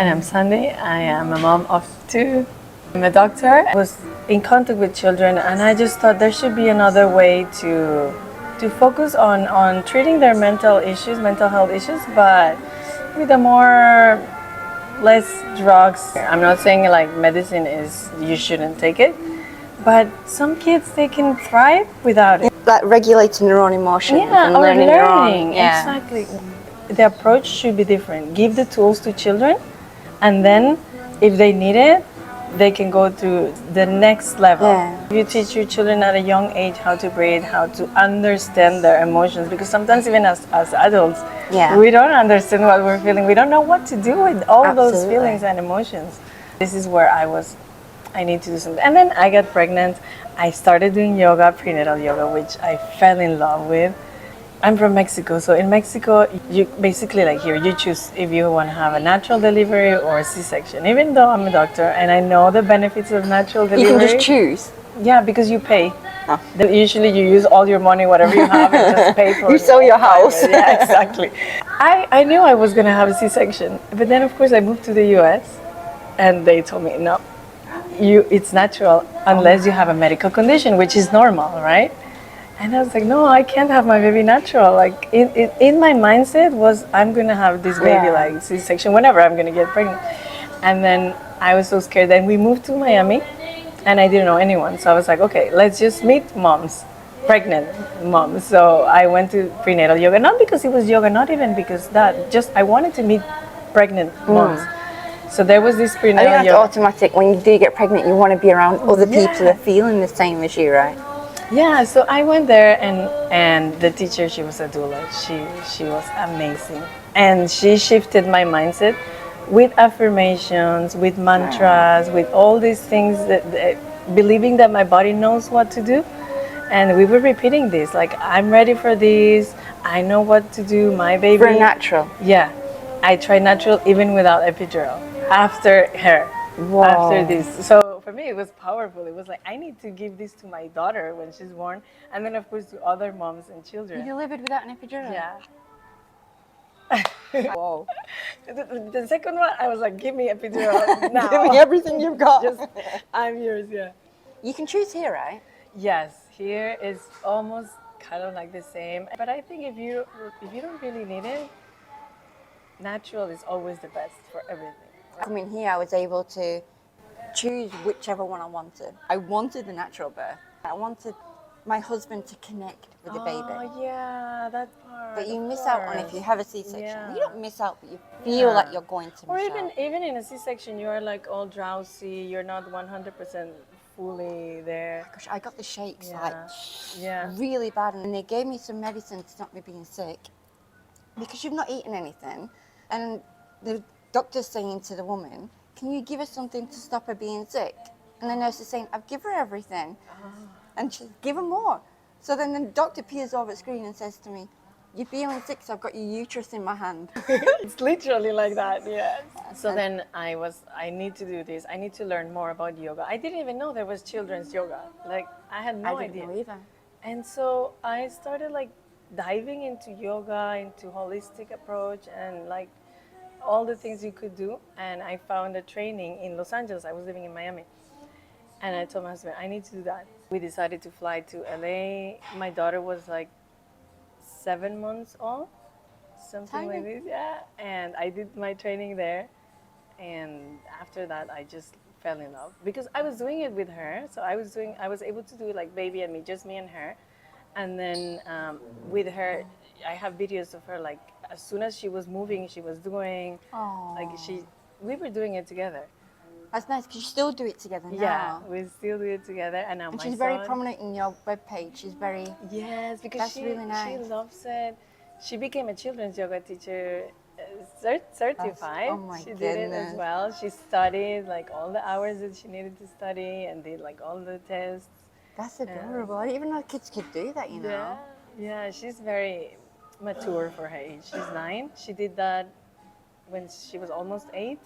And I'm Sandy. I am a mom of two. I'm a doctor. I was in contact with children, and I just thought there should be another way to focus on treating their mental health issues, but with a more less drugs. I'm not saying like medicine is you shouldn't take it, but some kids they can thrive without it. Like regulating your own emotions and Or learning your own. learning. Exactly. The approach should be different. Give the tools to children, and then if they need it, they can go to the next level. Yeah. You teach your children at a young age how to breathe, how to understand their emotions, because sometimes even as adults, we don't understand what we're feeling. We don't know what to do with all those feelings and emotions. This is where I need to do something. And then I got pregnant. I started doing yoga, prenatal yoga, which I fell in love with. I'm from Mexico, so in Mexico, you basically like here, you choose if you want to have a natural delivery or a C-section. Even though I'm a doctor and I know the benefits of natural delivery. You can just choose. Yeah, because you pay. Usually you use all your money, whatever you have, and just pay for it. You sell your house. Yeah, exactly. I knew I was going to have a C-section, but then of course I moved to the US and they told me, no, it's natural unless you have a medical condition, which is normal, right? And I was like, no, I can't have my baby natural. Like in my mindset was I'm gonna have this baby like C-section whenever I'm gonna get pregnant. And then I was so scared. Then we moved to Miami, and I didn't know anyone. So I was like, okay, let's just meet moms, pregnant moms. So I went to prenatal yoga, not because it was yoga, not even because that. Just I wanted to meet pregnant moms. So there was this prenatal I think that's yoga. automatic. When you do get pregnant, you want to be around other people that are feeling the same as you, right? Yeah, so I went there and the teacher, she was a doula. She was amazing. And she shifted my mindset with affirmations, with mantras, with all these things that believing that my body knows what to do. And we were repeating this, like I'm ready for this. I know what to do, my baby. For natural. Yeah. I tried natural even without epidural after her. Wow. After this. So for me, it was powerful. It was like, I need to give this to my daughter when she's born. And then, of course, to other moms and children. You delivered without an epidural? Yeah. Whoa. The second one, I was like, give me epidural now. Give me everything you've got. Just, I'm yours, yeah. You can choose here, right? Yes, here is almost kind of like the same. But I think if you don't really need it, natural is always the best for everything. Coming here, I was able to choose whichever one I wanted. I wanted the natural birth. I wanted my husband to connect with the baby. Oh, yeah, that part. But you miss out on if you have a C-section. Yeah. You don't miss out, but you feel like you're going to miss out. Or even in a C-section, you're like all drowsy. You're not 100% fully there. Gosh, I got the shakes Yeah. really bad, and they gave me some medicine to stop me being sick because you've not eaten anything, and the doctor's saying to the woman, can you give her something to stop her being sick? And the nurse is saying, I've given her everything. And she's give her more. So then the doctor peers over the screen and says to me, you're feeling sick, so I've got your uterus in my hand. It's literally like that, yes. So then I need to do this. I need to learn more about yoga. I didn't even know there was children's yoga. Like, I had no idea. I didn't know either. And so I started like diving into yoga, into holistic approach, and like all the things you could do. And I found a training in Los Angeles. I was living in Miami. And I told my husband, I need to do that. We decided to fly to LA. My daughter was like 7 months old, something like this, yeah. And I did my training there. And after that, I just fell in love because I was doing it with her. So I was able to do it like baby and me, just me and her. And then with her, I have videos of her like as soon as she was moving, she was doing, we were doing it together. That's nice because you still do it together now. Yeah, we still do it together. And now she's very prominent in your webpage. She's very... Yes, because that's really nice. She loves it. She became a children's yoga teacher, certified. Oh my She did it as well. She studied like all the hours that she needed to study and did like all the tests. That's adorable. I didn't even know kids could do that, you know. Yeah, she's very mature for her age. She's 9. She did that when she was almost 8.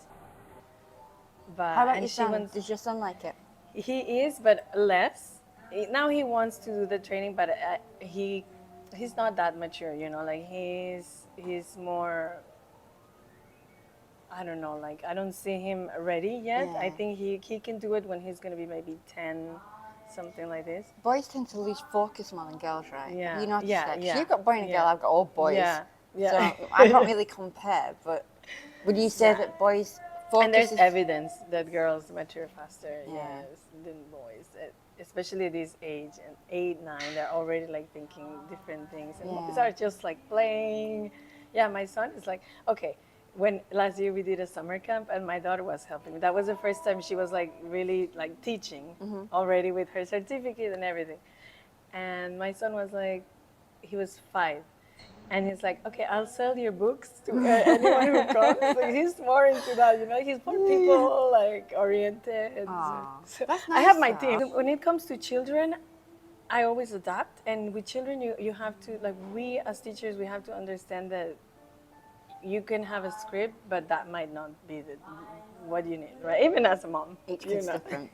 But how about your son? Does your son like it? He is, but less. Now he wants to do the training, but he's not that mature, you know. Like he's more I don't know, like I don't see him ready yet. I Yeah. think he can do it when he's gonna be maybe 10, something like this. Boys tend to lose focus more than girls, right? Yeah, Have you noticed yeah, that? 'Cause yeah, you've got boy and a girl, yeah, I've got all boys. yeah, yeah. So I can't really compare, but would you say Yeah. that boys' And focus there's is... evidence that girls mature faster, Yeah. yes, than boys. Especially at this age, and 8, 9, they're already like thinking different things. And boys Yeah. are just like playing. Yeah, my son is like, okay, when last year we did a summer camp and my daughter was helping me. That was the first time she was like really like teaching already with her certificate and everything. And my son was like, he was 5. And he's like, okay, I'll sell your books to anyone who comes. Like, he's more into that, you know. He's more people like oriented. Aw, So that's I have nice my though. team. When it comes to children, I always adapt. And with children, you have to, like, we as teachers, we have to understand that you can have a script, but that might not be what you need, right? Even as a mom, Each you kid's know. different.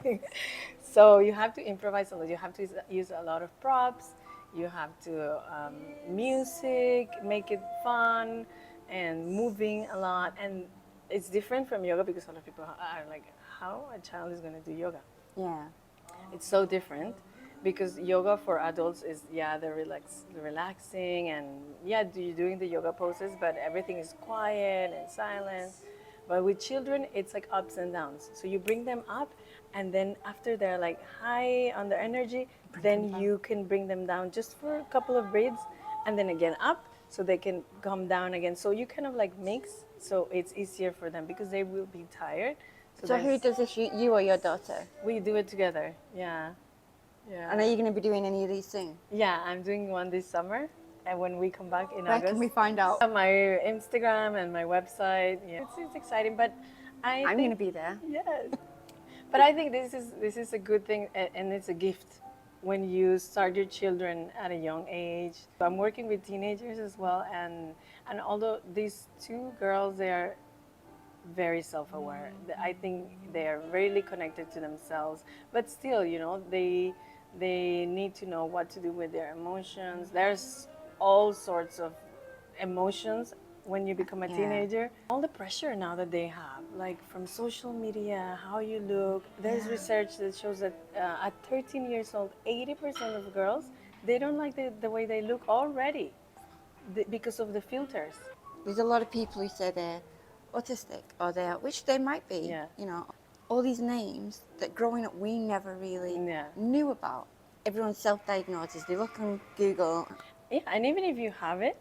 So you have to improvise a lot. You have to use a lot of props. You have to music, make it fun and moving a lot. And it's different from yoga because a lot of people are like, how a child is going to do yoga? Yeah. It's so different because yoga for adults is the relaxing and you're doing the yoga poses, but everything is quiet and silent. But with children, it's like ups and downs. So you bring them up, and then after they're like high on their energy, then you can bring them down just for a couple of breaths, and then again up, so they can come down again. So you kind of like mix, so it's easier for them because they will be tired. So who does this, you or your daughter? We do it together. Yeah. Yeah. And are you going to be doing any of these soon? Yeah, I'm doing one this summer, and when we come back in Where August. can we find out? On my Instagram and my website. Yeah, it's exciting, but I'm going to be there. Yes, but I think this is a good thing, and it's a gift when you start your children at a young age. I'm working with teenagers as well, and although these 2 girls, they are very self-aware. I think they are really connected to themselves, but still, you know, they need to know what to do with their emotions. There's all sorts of emotions when you become a teenager. All the pressure now that they have, like from social media, how you look. There's research that shows that at 13 years old, 80% of girls, they don't like the way they look already because of the filters. There's a lot of people who say they're autistic or they're, which they might be, Yeah. you know, all these names that growing up we never really knew about. Everyone self-diagnoses, they look on Google. Yeah, and even if you have it,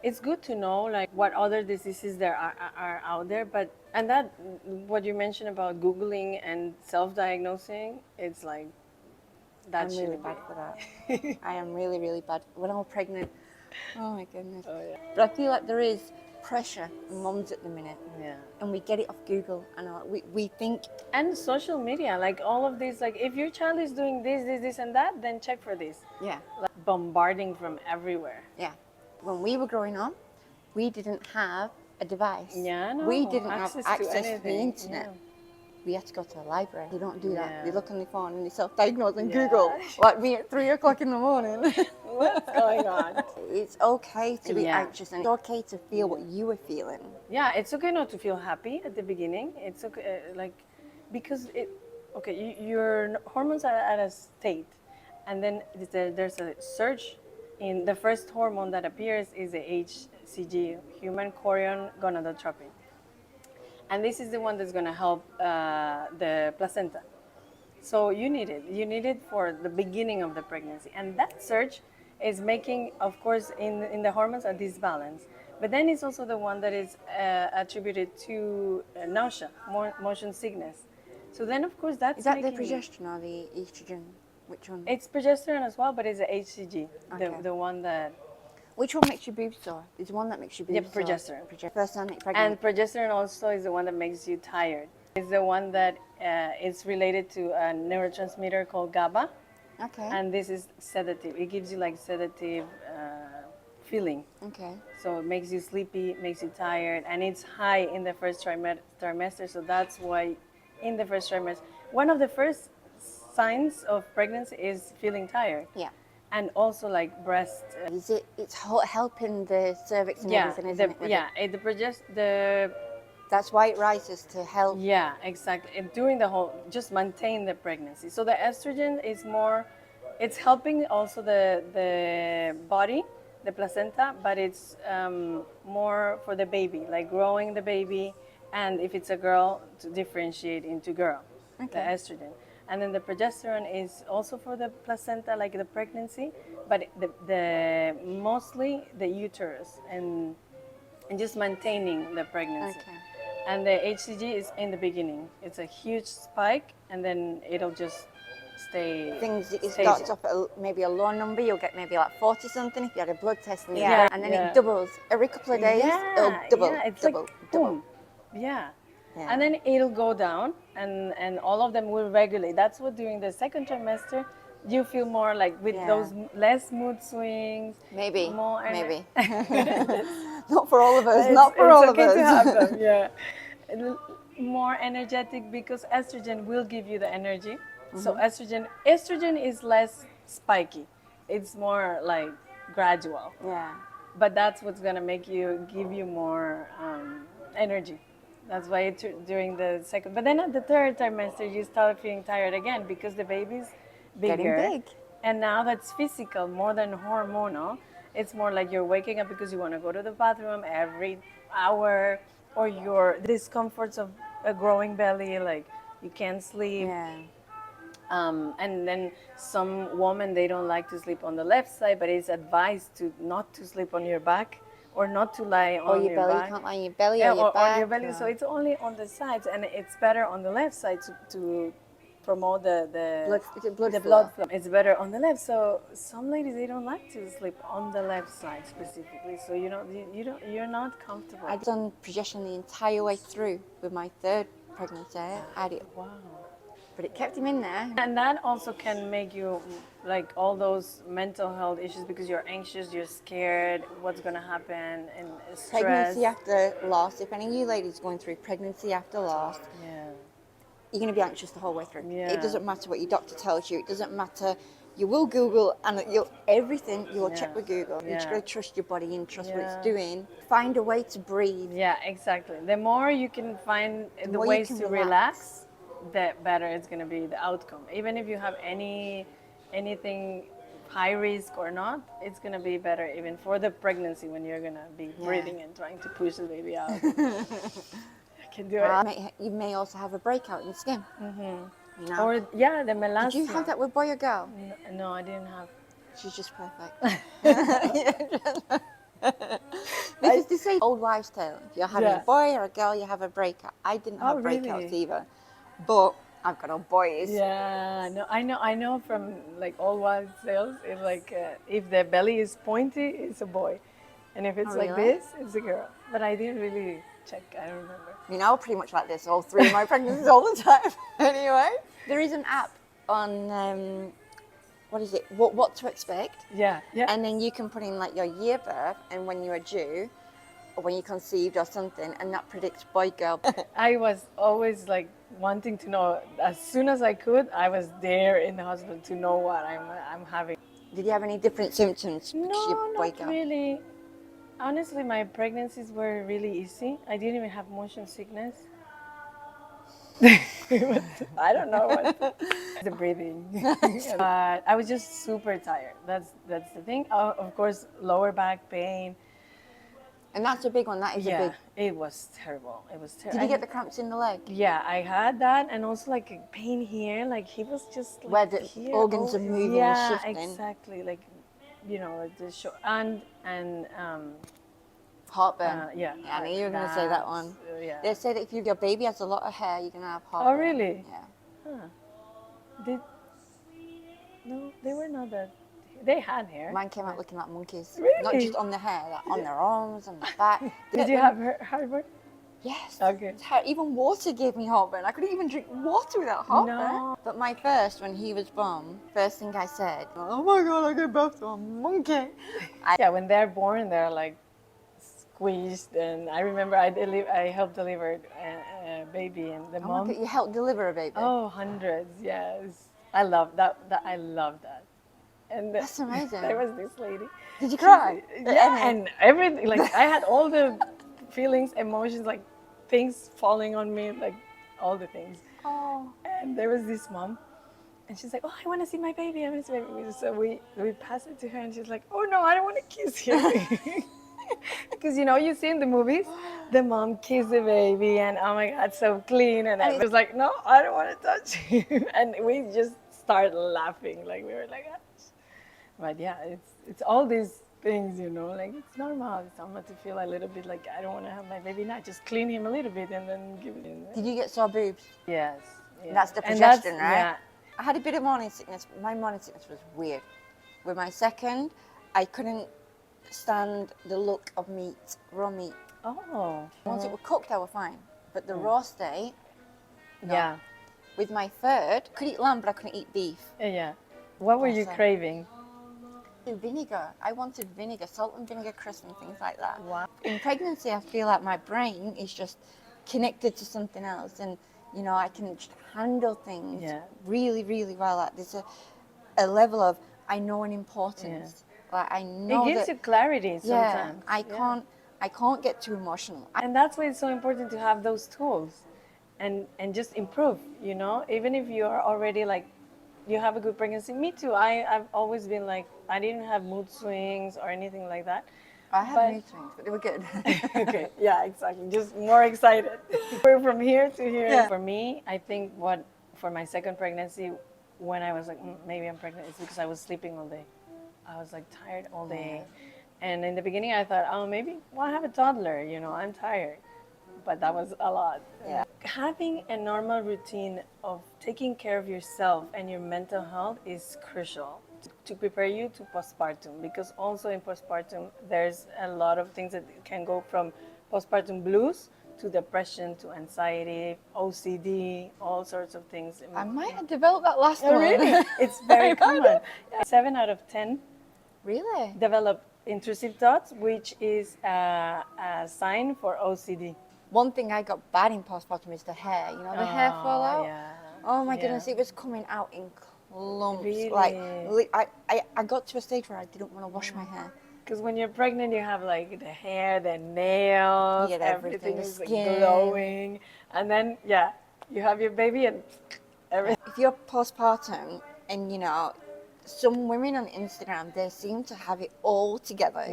it's good to know like what other diseases there are out there. But and that what you mentioned about Googling and self-diagnosing, it's like that. I'm really bad for that. I am really, really bad. When I was pregnant, oh my goodness. Oh yeah. But I feel like there is pressure on mums at the minute. Yeah. And we get it off Google and we think... And social media, like all of these, like if your child is doing this, and that, then check for this. Yeah. Like bombarding from everywhere. Yeah. When we were growing up, we didn't have a device. Yeah, no. We didn't have access to the anything. internet. Yeah. We had to go to a library. They don't do that. Yeah. They look on their phone and they self-diagnose on Yeah. Google, like me at 3 o'clock in the morning. What's going on? It's okay to be Yeah. anxious and it's okay to feel what you were feeling. Yeah, it's okay not to feel happy at the beginning. It's okay, because your hormones are at a state, and then there's a surge in the first hormone that appears is the HCG, human chorion gonadotropin, and this is the one that's going to help the placenta. So you need it. You need it for the beginning of the pregnancy, and that surge is making, of course, in the hormones a disbalance. But then it's also the one that is attributed to nausea, motion sickness. So then, of course, that's Is that the making progesterone or the estrogen? Which one? It's progesterone as well, but it's the HCG, Okay. the one that. Which one makes your boobs sore? There's one that makes your boobs sore. Progesterone. First time I get pregnant. And progesterone also is the one that makes you tired. It's the one that is related to a neurotransmitter called GABA, Okay. and this is sedative. It gives you like sedative feeling. Okay. So it makes you sleepy, makes you tired, and it's high in the first trimester. So that's why in the first trimester, one of the first signs of pregnancy is feeling tired. Yeah. And also like breast. It's helping the cervix and everything, isn't it? The That's why it rises to help. Yeah, exactly. And during the whole, just maintain the pregnancy. So the estrogen is more, it's helping also the body, the placenta, but it's more for the baby, like growing the baby, and if it's a girl, to differentiate into girl, the Okay. estrogen. And then the progesterone is also for the placenta, like the pregnancy, but the mostly the uterus and just maintaining the pregnancy. Okay. And the HCG is in the beginning. It's a huge spike, and then it'll just stay. Things it stay starts off at maybe a low number, you'll get maybe like 40 something if you had a blood test and Yeah, and then yeah. it doubles every couple of days. It'll double, yeah, it's double, like double. boom. Yeah. Yeah. And then it'll go down, and all of them will regulate. That's what during the second trimester you feel more like with Yeah. those less mood swings. Maybe, more maybe. Not for all of us, It's, not for it's all okay of to have us. them, yeah. More energetic because estrogen will give you the energy. So estrogen is less spiky. It's more like gradual. Yeah. But that's what's gonna make you give you more energy. That's why during the second, but then at the third trimester you start feeling tired again because the baby's Getting bigger, big. and now that's physical more than hormonal. It's more like you're waking up because you want to go to the bathroom every hour, or your discomforts of a growing belly, like you can't sleep. Yeah. And then some women, they don't like to sleep on the left side, but it's advised to not to sleep on your back or not to lie Or on your your belly, back. you can't lie on your belly Yeah, or your or back. on your belly. So it's only on the sides, and it's better on the left side to promote the blood the flow. blood flow. It's better on the left. So some ladies, they don't like to sleep on the left side specifically. So you're not comfortable. I'd done progesterone the entire way through with my third pregnancy. I had it, Wow. but it kept him in there. And that also can make you like all those mental health issues because you're anxious, you're scared, what's gonna happen, and stress. Pregnancy after loss, if any of you ladies going through pregnancy after loss, Yeah. you're going to be anxious the whole way through. Yeah. It doesn't matter what your doctor tells you. It doesn't matter. You will Google and everything you will check with Google. You're just Yeah. going to trust your body and trust what Yeah. it's doing. Find a way to breathe. Yeah, exactly. The more you can find the more you ways can to relax, the better it's gonna be the outcome. Even if you have anything high risk or not, it's gonna be better even for the pregnancy when you're gonna be breathing and trying to push the baby out. I can do it. You may also have a breakout in the skin. You know? Or yeah, the melasma. Did you have that with boy or girl? No, I didn't have. She's just perfect. Because they say old wives' tale. If you're having a boy or a girl, you have a breakout. I didn't have breakouts either, but I've got all boys. Yeah, no, I know from like all wild tales. It's like if the belly is pointy, it's a boy, and if it's like this, it's a girl. But I didn't really check. I don't remember. You know, pretty much like this all three of my pregnancies all the time. Anyway, there is an app on what is it? What to expect? Yeah. And then you can put in like your year birth and when you are due, or when you conceived or something, and that predicts boy girl. I was always like wanting to know as soon as I could. I was there in the hospital to know what I'm having. Did you have any different symptoms? No, not really. Honestly, my pregnancies were really easy. I didn't even have motion sickness. I don't know what the breathing. But I was just super tired. That's the thing. Of course, lower back pain. And that's a big one. That is a big. It was terrible. It was terrible. Did you get the cramps in the leg? Yeah, I had that, and also like a pain here. Like he was just like where the here, organs are moving and shifting. Yeah, exactly. Like the and heartburn. Yeah. I knew you were going to say that one. Yeah. They say that if your baby has a lot of hair, you're going to have heartburn. Oh, really? Yeah. Huh. No, they were not that. They had hair. Mine came out looking like monkeys. Really? Not just on the hair, like on their arms, on their back. Did you have heartburn? Yes. Okay. Even water gave me heartburn. I couldn't even drink water without heartburn. No. But my first, when he was born, first thing I said, oh my God, I gave birth to a monkey. Yeah, when they're born, they're like squeezed. And I remember I helped deliver a baby, and the mom. You helped deliver a baby? Oh, hundreds, yes. I love that. I love that. And that's amazing. There was this lady. Did you cry? Yeah, and everything. Like I had all the feelings, emotions, like things falling on me, like all the things. Oh. And there was this mom, and she's like, "Oh, I want to see my baby. I want to see my baby." So we pass it to her, and she's like, "Oh no, I don't want to kiss him." Because you see in the movies, the mom kissed the baby, and oh my God, so clean, and I was like, "No, I don't want to touch him," and we just started laughing, like we were like, "Ah." But yeah, it's all these things, like it's normal. It's normal to feel a little bit like I don't want to have my baby now. Just clean him a little bit and then give it. Did you get sore boobs? Yes. Yeah. That's the And progesterone, right? Yeah. I had a bit of morning sickness. My morning sickness was weird. With my second, I couldn't stand the look of meat, raw meat. Oh. Once it was cooked, I was fine. But the raw state, no. Yeah. With my third, could eat lamb, but I couldn't eat beef. Yeah. What were you craving? Vinegar. I wanted vinegar, salt and vinegar crisps and things like that. Wow. In pregnancy, I feel like my brain is just connected to something else, and I can just handle things really, really well. Like there's a level of I know an importance. Like I know it gives you clarity sometimes. I can't get too emotional. And that's why it's so important to have those tools, and just improve. Even if you are already like, you have a good pregnancy. Me too. I've always been like, I didn't have mood swings or anything like that. I had mood swings, but they were good. Okay, yeah, exactly. Just more excited. We're from here to here. Yeah. For me, I think for my second pregnancy, when I was like, maybe I'm pregnant, it's because I was sleeping all day. I was like tired all day. And in the beginning, I thought, oh, maybe, I have a toddler, I'm tired. But that was a lot. Yeah. Having a normal routine of taking care of yourself and your mental health is crucial to prepare you to postpartum, because also in postpartum there's a lot of things that can go from postpartum blues to depression to anxiety, OCD, all sorts of things. I might have developed that last one. Really? It's very common. 7 out of 10 Really? develop intrusive thoughts, which is a sign for OCD. One thing I got bad in postpartum is the hair. The hair fall out. Yeah. Oh my goodness, it was coming out in clumps. Really? Like I got to a stage where I didn't want to wash my hair. Because when you're pregnant, you have like the hair, the nails, You get everything everything, the is like skin. glowing, and then you have your baby and everything. If you're postpartum and some women on Instagram, they seem to have it all together.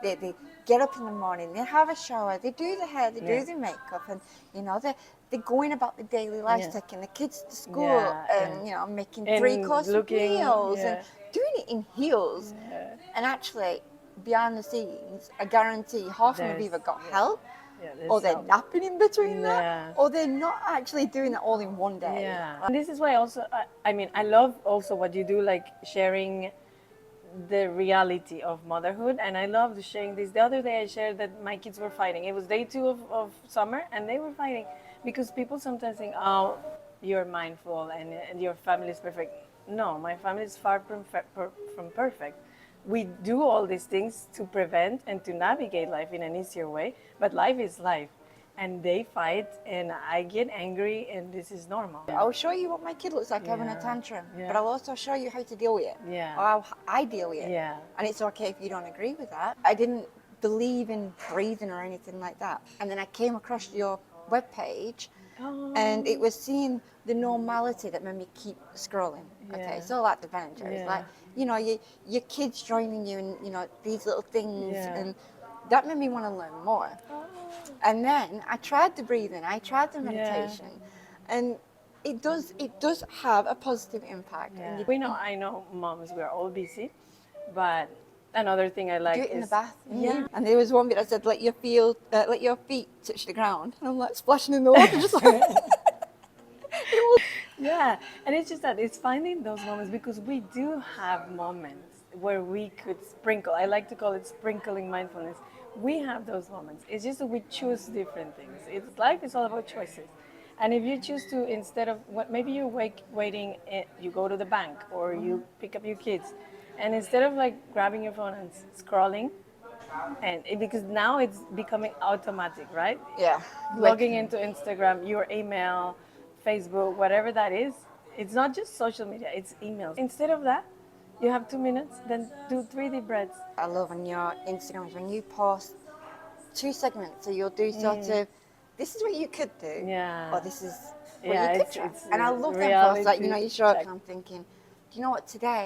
They get up in the morning, they have a shower, they do the hair, they do the makeup, and they're going about the daily life, taking the kids to school, and making three-course meals and doing it in heels. And actually, behind the scenes, I guarantee half of them have either got help, or they're napping in between that, or they're not actually doing it all in one day. And this is why also, I love also what you do, like sharing the reality of motherhood, and I love sharing this. The other day I shared that my kids were fighting. It was day 2 of summer, and they were fighting because people sometimes think, oh, you're mindful and your family is perfect. No, my family is far from perfect. We do all these things to prevent and to navigate life in an easier way, but life is life. And they fight, and I get angry, and this is normal. I'll show you what my kid looks like having a tantrum, but I'll also show you how to deal with it, or how I deal with it. And it's okay if you don't agree with that. I didn't believe in breathing or anything like that. And then I came across your webpage, and it was seeing the normality that made me keep scrolling. Okay, so like the Ben and Jerry's, like your kids joining you in these little things, and that made me want to learn more. And then I tried the breathing, I tried the meditation, and it does have a positive impact. I know moms, we're all busy, but another thing I like do it is in the bath. And there was one bit that said, let your feet touch the ground. And I'm like splashing in the water, just like. And it's just that it's finding those moments, because we do have moments where we could sprinkle. I like to call it sprinkling mindfulness. We have those moments. It's just that we choose different things. Life is all about choices. And if you choose to, instead of maybe you're waiting, you go to the bank or you pick up your kids, and instead of like grabbing your phone and scrolling, because now it's becoming automatic, right? Yeah. Logging into Instagram, your email, Facebook, whatever that is, it's not just social media, it's emails. Instead of that, you have 2 minutes, then do 3 deep breaths. I love on your Instagrams when you post 2 segments, so you'll do sort of this is what you could do, Yeah. or this is what Yeah, you could it's try. it's And I a love them thoughts, like, you know, reality you show up check. and I'm thinking, do you know what, today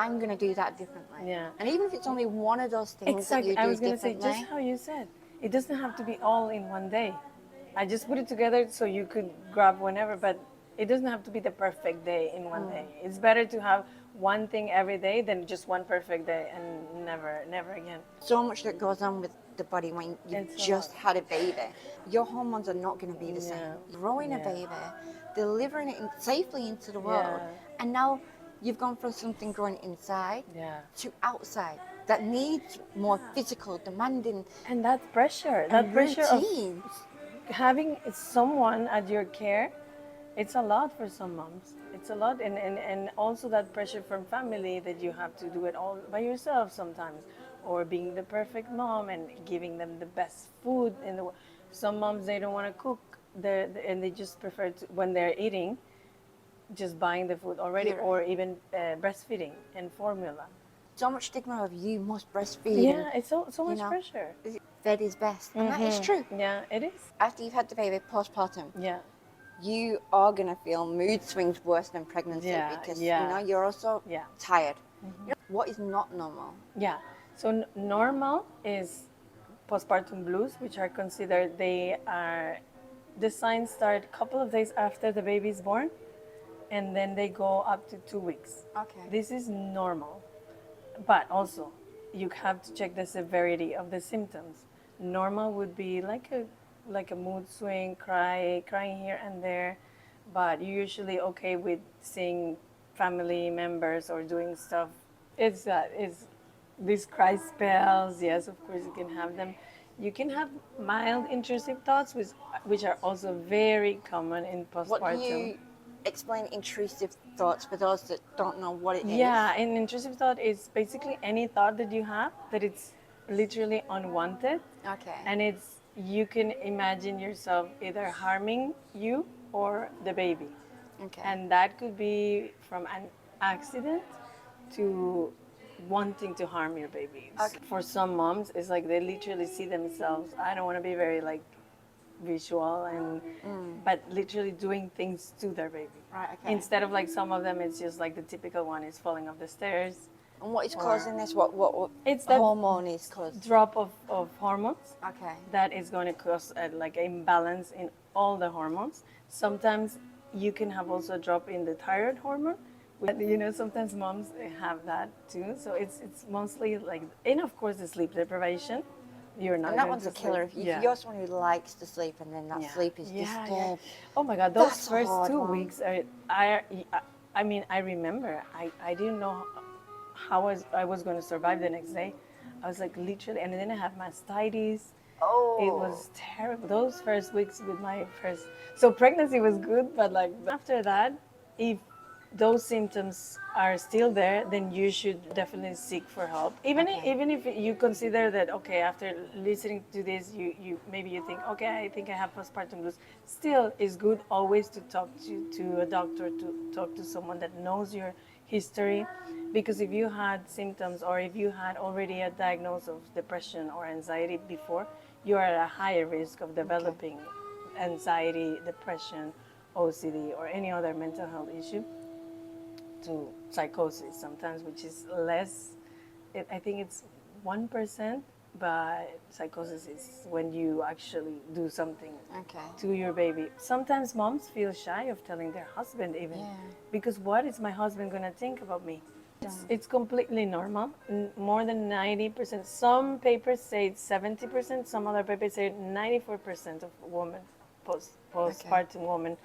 I'm going to do that differently. Yeah. And even if it's only one of those things that Exactly. you I do was gonna say just differently, how you said. It doesn't have to be all in one day. I just put it together so you could grab whenever, but it doesn't have to be the perfect day in one day. It's better to have one thing every day than just one perfect day and never again. so much that goes on with the body when you've It's a just lot. had a baby. Your hormones are not going to be the same. Yeah. Growing a Yeah. baby, delivering it safely into the world, Yeah. and now you've gone from something growing inside Yeah. to outside that needs more physical, demanding, And that pressure, and that pressure of routine. having someone at your care, it's a lot for some moms. It's a lot, and also that pressure from family that you have to do it all by yourself sometimes, or being the perfect mom and giving them the best food in the world. Some moms, they don't want to cook, and they just prefer to, when they're eating, just buying the food already, You're or even breastfeeding and formula. so much stigma of you must breastfeed, and Yeah, it's so you much know, pressure. fed is best, and that is true. Yeah, it is. After you've had the baby postpartum, Yeah. you are going to feel mood swings worse than pregnancy Yeah, because yeah, you're also yeah, tired. You know, what is not normal? yeah. So normal is postpartum blues, which are considered the signs start a couple of days after the baby is born, and then they go up to 2 weeks. Okay. This is normal, but also you have to check the severity of the symptoms. Normal would be like a mood swing, crying here and there, but you're usually okay with seeing family members or doing stuff. It's these cry spells. Yes, of course you can have them. You can have mild intrusive thoughts, which are also very common in What can postpartum. you explain intrusive thoughts for those that don't know what it is? Yeah, an intrusive thought is basically any thought that you have that it's literally unwanted, Okay. and it's you can imagine yourself either harming you or the baby, Okay. and that could be from an accident to wanting to harm your baby. Okay. For some moms, it's like they literally see themselves. I don't want to be very like visual and but literally doing things to their baby. Right, okay. Instead of like some of them, it's just like the typical one is falling off the stairs. And what is or- causing this? What It's that hormone is caused? drop of hormones Okay. that is going to cause like an imbalance in all the hormones. Sometimes you can have also a drop in the thyroid hormone. You know, sometimes moms have that too. So it's mostly like, and of course the sleep deprivation. You're not And that going one's to a killer. sleep. If you're someone who likes to sleep and then that sleep is disturbed. Oh my God, those That's a first hard 2 weeks are. I mean, I remember. I didn't know how I was going to survive the next day. I was like literally, and then I have mastitis. Oh. It was terrible. Those first weeks with my first. So pregnancy was good, but like after that, if those symptoms are still there, then you should definitely seek for help. Even if you consider that okay, after listening to this, you maybe you think okay, I think I have postpartum blues. Still, it's good always to talk to a doctor, to talk to someone that knows your history, because if you had symptoms or if you had already a diagnosis of depression or anxiety before, you are at a higher risk of developing anxiety, depression, OCD, or any other mental health issue, to psychosis sometimes, which is less. I think it's 1%, but psychosis is when you actually do something Okay. to your baby. Sometimes moms feel shy of telling their husband even, because what is my husband gonna think about me? It's completely normal. More than 90%. Some papers say it's 70%. Some other papers say 94% of women, postpartum women,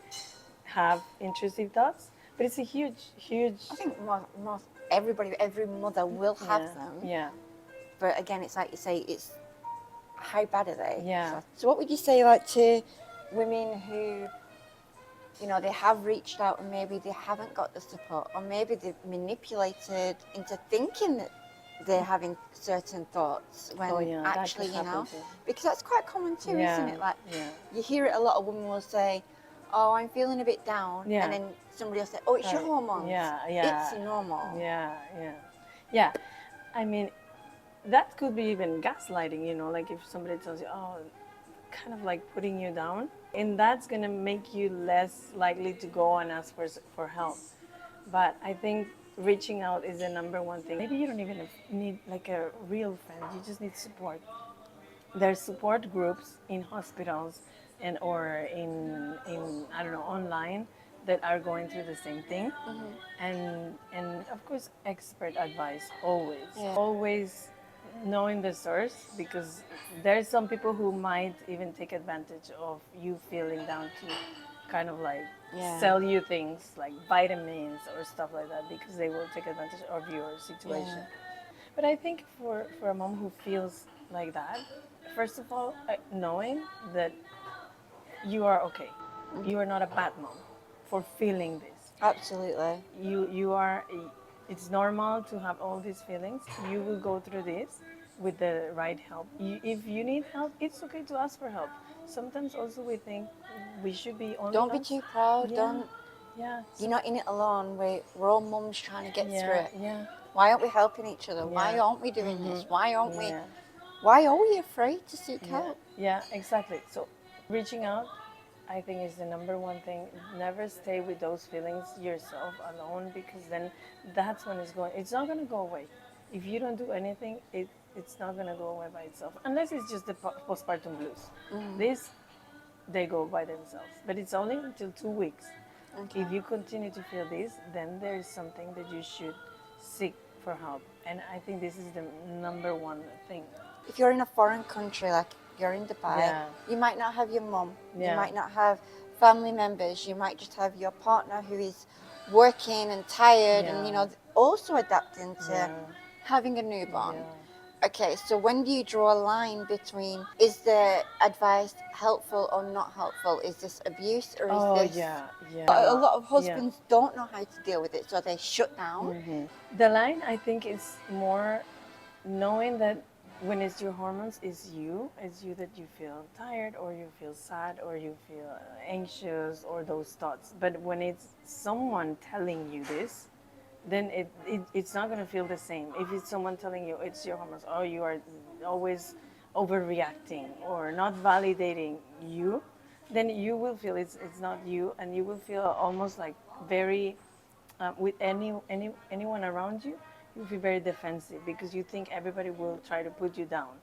have intrusive thoughts. But it's a huge. I think most everybody, every mother will have them. Yeah. But again, it's like you say, it's how bad are they? Yeah. So what would you say like to women who, you know, they have reached out and maybe they haven't got the support, or maybe they've manipulated into thinking that they're having certain thoughts when that actually, could you know, happen too. because that's quite common too, isn't it? Like Yeah. you hear it a lot of women will say, "Oh, I'm feeling a bit down," Yeah. and then somebody will say, "Oh, it's your Right. hormones. Yeah. It's normal." Yeah. I mean, that could be even gaslighting, you know, like if somebody tells you, oh, kind of like putting you down, and that's going to make you less likely to go and ask for help. But I think reaching out is the number one thing. Maybe you don't even need like a real friend, you just need support. There's support groups in hospitals and or in I don't know, online, that are going through the same thing. And of course expert advice always. Yeah. Always knowing the source, because there's some people who might even take advantage of you feeling down to kind of like Yeah. sell you things like vitamins or stuff like that, because they will take advantage of your situation. Yeah. But I think for a mom who feels like that, first of all, knowing that you are okay. You are not a bad mom for feeling this. Absolutely. You are, it's normal to have all these feelings. You will go through this with the right help. If you need help, it's okay to ask for help. Sometimes also we think we should be only Don't be moms. too proud. Yeah, Don't. yeah. You're not in it alone. We're all mums trying to get through Yeah, it. yeah, Why aren't we helping each other? Why yeah. aren't we doing this? Why aren't we? Yeah. Why are we afraid to seek Yeah, help? yeah, exactly. So reaching out, I think, is the number one thing. Never stay with those feelings yourself alone, because then that's when it's not going to go away. If you don't do anything, it's not going to go away by itself, unless it's just the postpartum blues. This, they go by themselves, but it's only until 2 weeks. Okay. If you continue to feel this, then there is something that you should seek for help. And I think this is the number one thing. If you're in a foreign country, like you're in Dubai, Yeah. you might not have your mum. You Yeah. might not have family members. You might just have your partner who is working and tired and, Yeah. also adapting to Yeah. having a newborn. Yeah. Okay, so when do you draw a line between, is the advice helpful or not helpful? Is this abuse or is Oh, this... yeah, yeah. A lot of Yeah. husbands don't know how to deal with it, so they shut down. The line, I think, is more knowing that when it's your hormones, it's you that you feel tired, or you feel sad, or you feel anxious, or those thoughts. But when it's someone telling you this, then it's not going to feel the same. If it's someone telling you it's your hormones, or you are always overreacting or not validating you, then you will feel it's not you, and you will feel almost like very, with anyone around you, you feel very defensive, because you think everybody will try to put you down.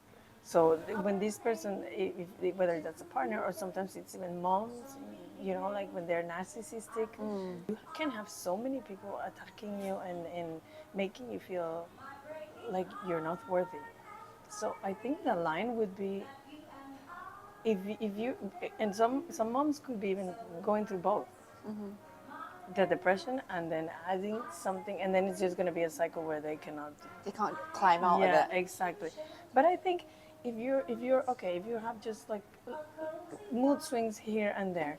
So when this person, whether that's a partner or sometimes it's even moms, like when they're narcissistic, you can have so many people attacking you and making you feel like you're not worthy. So I think the line would be, if you, and some moms could be even going through both, the depression and then adding something, and then it's just going to be a cycle where they cannot. They can't climb out of Yeah, it. exactly. But I think if you're okay, if you have just like mood swings here and there,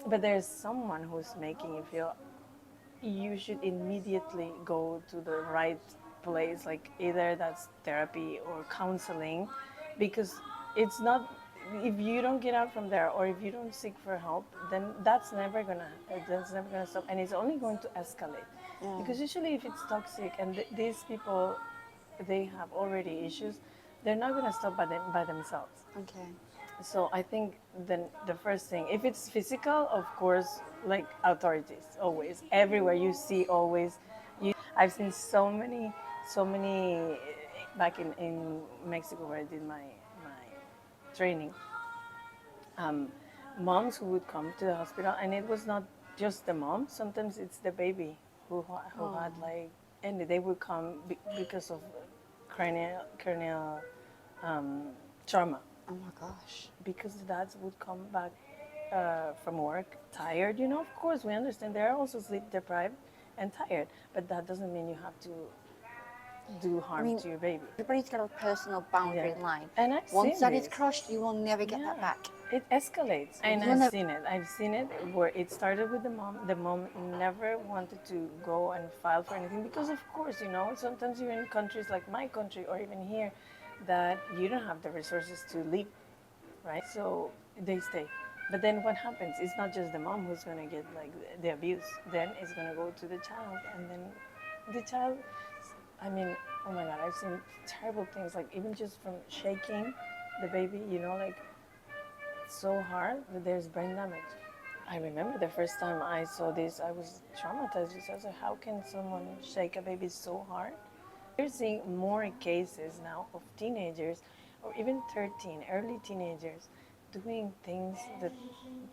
but there's someone who's making you feel, you should immediately go to the right place, like either that's therapy or counseling, because it's not, if you don't get out from there, or if you don't seek for help, then that's never gonna stop, and it's only going to escalate. Because usually if it's toxic and these people, they have already issues, they're not going to stop by themselves. Okay. So I think then the first thing, if it's physical, of course, like authorities, always, everywhere you see, always. I've seen so many back in Mexico, where I did my training. Moms who would come to the hospital, and it was not just the mom. Sometimes it's the baby who had like, and they would come because of cranial trauma. Oh my gosh. Because the dads would come back from work tired. Of course, we understand they're also sleep deprived and tired, but that doesn't mean you have to do harm to your baby. Everybody's got a personal boundary line. And I've Once seen that is this. crossed, you will never get that back. It escalates, and I've seen it where it started with the mom. The mom never wanted to go and file for anything, because of course, sometimes you're in countries like my country, or even here, that you don't have the resources to leave, right? So they stay. But then what happens? It's not just the mom who's going to get like the abuse. Then it's going to go to the child, and then the child, I mean, oh my God, I've seen terrible things, like even just from shaking the baby, like so hard that there's brain damage. I remember the first time I saw this, I was traumatized. I was like, how can someone shake a baby so hard? We're seeing more cases now of teenagers, or even 13, early teenagers, doing things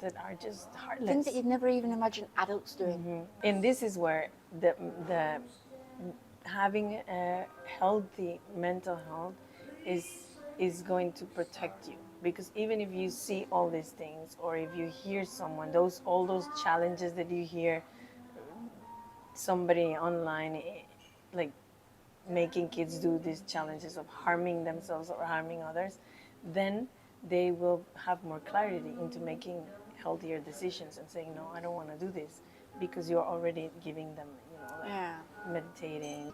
that are just heartless. Things that you'd never even imagine adults doing. And this is where the having a healthy mental health is going to protect you, because even if you see all these things, or if you hear someone, all those challenges that you hear somebody online, like making kids do these challenges of harming themselves or harming others, then they will have more clarity into making healthier decisions and saying, no, I don't want to do this, because you're already giving them, meditating.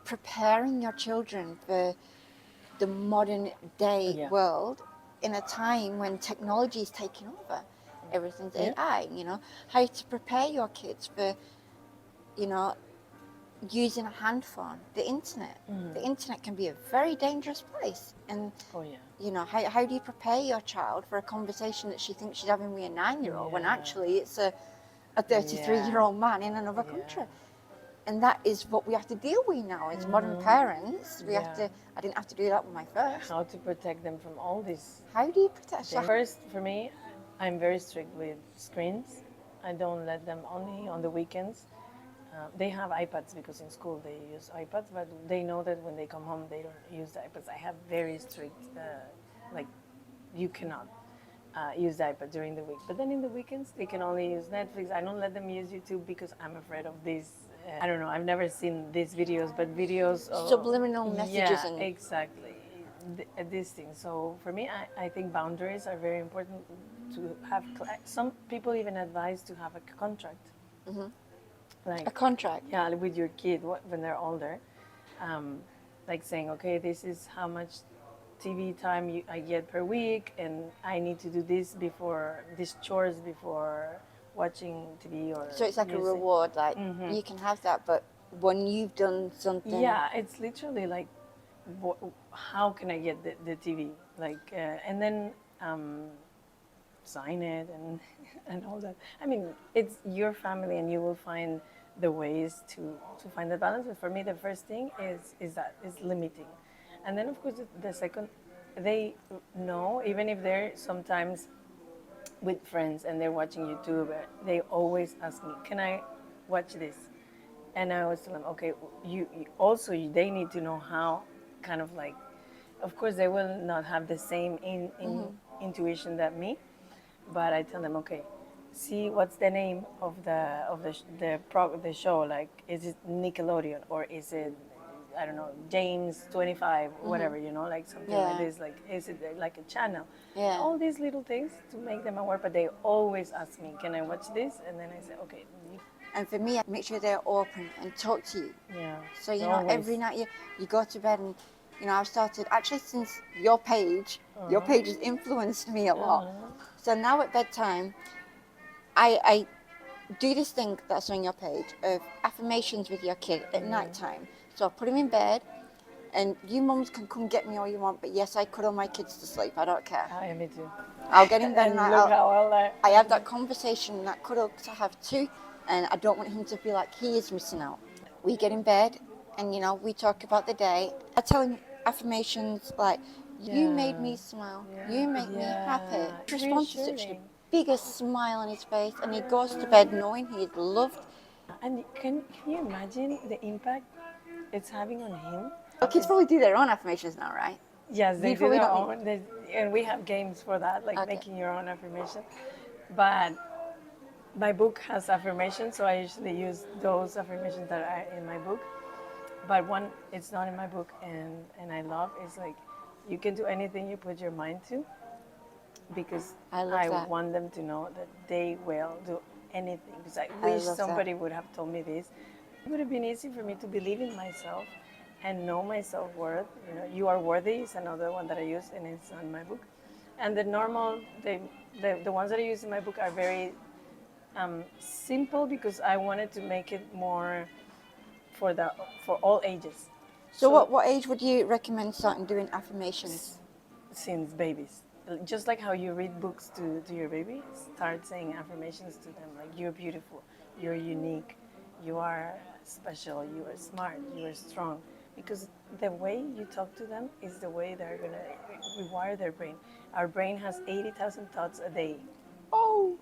Preparing your children for the modern day world in a time when technology is taking over. Everything's AI, how to prepare your kids for, using a hand phone, the internet. The internet can be a very dangerous place. And, how do you prepare your child for a conversation that she thinks she's having with a 9-year-old when actually it's a 33-year-old man in another country? And that is what we have to deal with now as modern parents. We have to. I didn't have to do that with my first. How to protect them from all this. How do you protect them? First, for me, I'm very strict with screens. I don't let them, only on the weekends. They have iPads because in school they use iPads, but they know that when they come home they don't use the iPads. I have very strict, you cannot use the iPad during the week. But then in the weekends they can only use Netflix. I don't let them use YouTube because I'm afraid of this. I don't know, I've never seen these videos, but videos of subliminal messages. Yeah, exactly. These things. So for me, I think boundaries are very important to have. Some people even advise to have a contract. Like a contract? Yeah, with your kid when they're older. Like saying, okay, this is how much TV time I get per week, and I need to do this before, these chores before watching TV or so it's like music. A reward, like you can have that, but when you've done something. Yeah, it's literally like, how can I get the TV? Like, and then sign it and all that. I mean, it's your family, and you will find the ways to find the balance. But for me, the first thing is limiting, and then of course the second, they know, even if they're sometimes with friends and they're watching YouTube, they always ask me, "Can I watch this?" And I always tell them, "Okay, you also they need to know how, kind of like, of course they will not have the same intuition that me." But I tell them, okay, see what's the name of the show? Like, is it Nickelodeon, or is it, I don't know, James 25, whatever, like something like this. Like, is it like a channel? Yeah. All these little things to make them aware. But they always ask me, can I watch this? And then I say, okay. And for me, I make sure they're open and talk to you. Yeah. So every night you go to bed, and I've started, actually since your page has influenced me a lot. So now at bedtime, I do this thing that's on your page of affirmations with your kid at night time. So I put him in bed, and you mums can come get me all you want, but yes, I cuddle my kids to sleep. I don't care. Yeah, me too. I'll get in bed and I have that conversation, that cuddle, because I have two, and I don't want him to feel like he is missing out. We get in bed, and we talk about the day. I tell him affirmations like, you made me smile, you make me happy. He responds to such the biggest smile on his face, and he goes to bed knowing he is loved. And can you imagine the impact it's having on him? Well, kids probably do their own affirmations now, right? Yes, they do their own. And we have games for that, like making your own affirmation. But my book has affirmations, so I usually use those affirmations that are in my book. But one, it's not in my book, and I love, is like, you can do anything you put your mind to, because I want them to know that they will do anything. Because I wish somebody would have told me this. It would have been easy for me to believe in myself and know my self-worth. You are worthy is another one that I use, and it's in my book. And the normal, the ones that I use in my book are very simple, because I wanted to make it more for all ages. So what age would you recommend starting doing affirmations? Since babies. just like how you read books to your baby, start saying affirmations to them like you're beautiful, you're unique, you are special, you are smart, you are strong. Because the way you talk to them is the way they're going to rewire their brain. Our brain has 80,000 thoughts a day. Oh.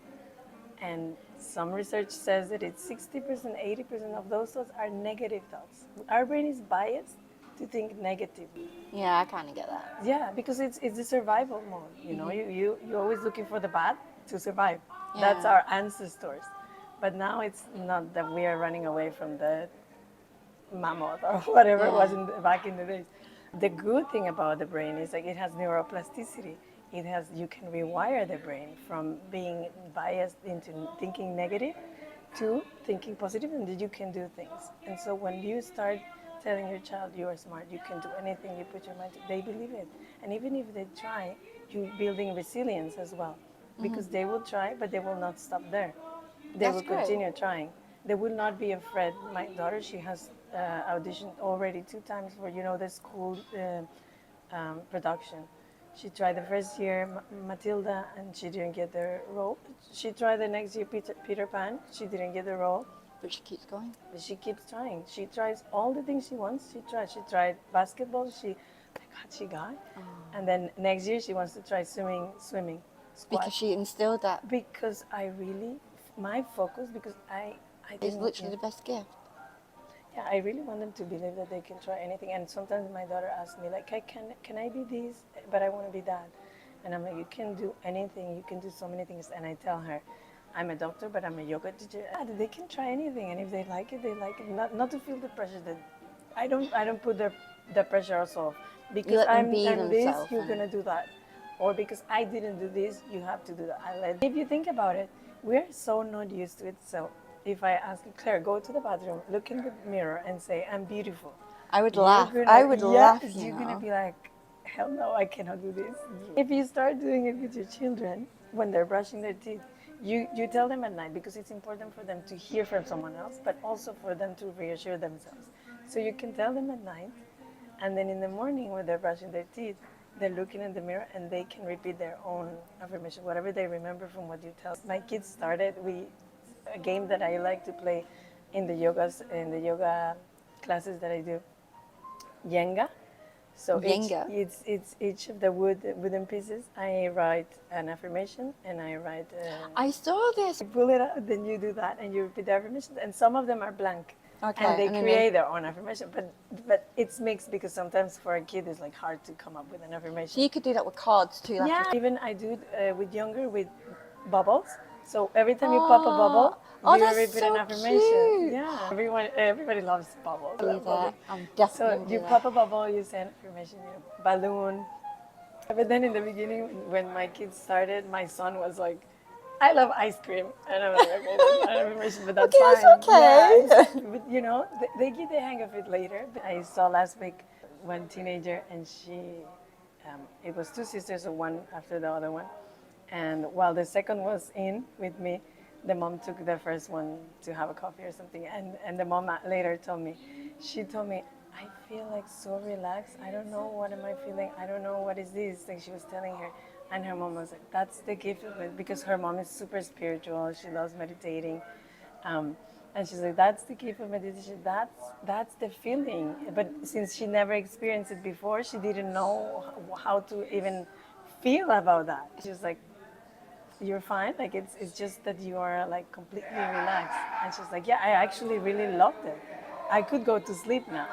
And some research says that it's 60%, 80% of those thoughts are negative thoughts. Our brain is biased to think negatively. Yeah, I kind of get that. Yeah, because it's a survival mode. You know, you're always looking for the bad to survive. That's Yeah. our ancestors. But now it's not that we are running away from the mammoth or whatever it was Yeah. back in the days. The good thing about the brain is like it has neuroplasticity. It has you can rewire the brain from being biased into thinking negative to thinking positive, and that you can do things. And so when you start telling your child you are smart, you can do anything you put your mind to, they believe it. And even if they try, you're building resilience as well, because they will try, but they will not stop there. They That's will great. continue trying. They will not be afraid. My daughter, she has auditioned already 2 times for the school production. She tried the first year Matilda, and she didn't get the role. She tried the next year Peter Pan. She didn't get the role. But she keeps going. But she keeps trying. She tries all the things she wants. She tried. She tried basketball. Thank God she got. And then next year she wants to try swimming, squash. Because she instilled that. Because my focus, because I It's didn't. literally the best gift. Yeah, I really want them to believe that they can try anything. And sometimes my daughter asks me, like, can I be this? But I want to be that. And I'm like, you can do anything. You can do so many things. And I tell her, I'm a doctor, but I'm a yoga teacher. They can try anything. And if they like it, they like it. Not to feel the pressure that I don't put the pressure also. Because let them I'm be this, themselves you're and- going to do that. Or because I didn't do this, you have to do that. If you think about it, we're so not used to it. So if I ask you, Claire, go to the bathroom, look in the mirror and say, I'm beautiful. I would You're laugh. gonna- I would laugh, yes, you you're know. going to be like, hell no, I cannot do this. If you start doing it with your children when they're brushing their teeth, you tell them at night, because it's important for them to hear from someone else, but also for them to reassure themselves. So you can tell them at night, and then in the morning when they're brushing their teeth, they're looking in the mirror and they can repeat their own affirmation, whatever they remember from what you tell. My kids started a game that I like to play in the yoga classes that I do, Jenga. So Jenga? it's each of the wooden pieces. I write an affirmation and I write. I saw this. You pull it out, then you do that, and you repeat the affirmations. And some of them are blank, Okay, and they and then create their own affirmation. But it's mixed, because sometimes for a kid it's like hard to come up with an affirmation. So you could do that with cards too. Like Yeah, even I do with younger with bubbles. So every time you pop a bubble, Oh, you that's repeat so an affirmation. cute. Yeah, everybody loves bubbles. I Do love bubbles. that. I'm definitely So gonna do you that. pop a bubble, you say an affirmation, balloon. But then in the beginning, when my kids started, my son was like, I love ice cream. And I was like, okay, that's not an affirmation, but that's Okay, fine. that's okay. Yeah, but they get the hang of it later. I saw last week one teenager, and it was two sisters, so one after the other one. And while the second was in with me, the mom took the first one to have a coffee or something. And the mom later she told me, I feel like so relaxed. I don't know what am I feeling. I don't know what is this. Like she was telling her. And her mom was like, that's the gift of it, because her mom is super spiritual. She loves meditating. And she's like, that's the gift of meditation. That's the feeling. But since she never experienced it before, she didn't know how to even feel about that. She was like, you're fine. Like it's just that you are like completely relaxed. And she's like, yeah, I actually really loved it. I could go to sleep now.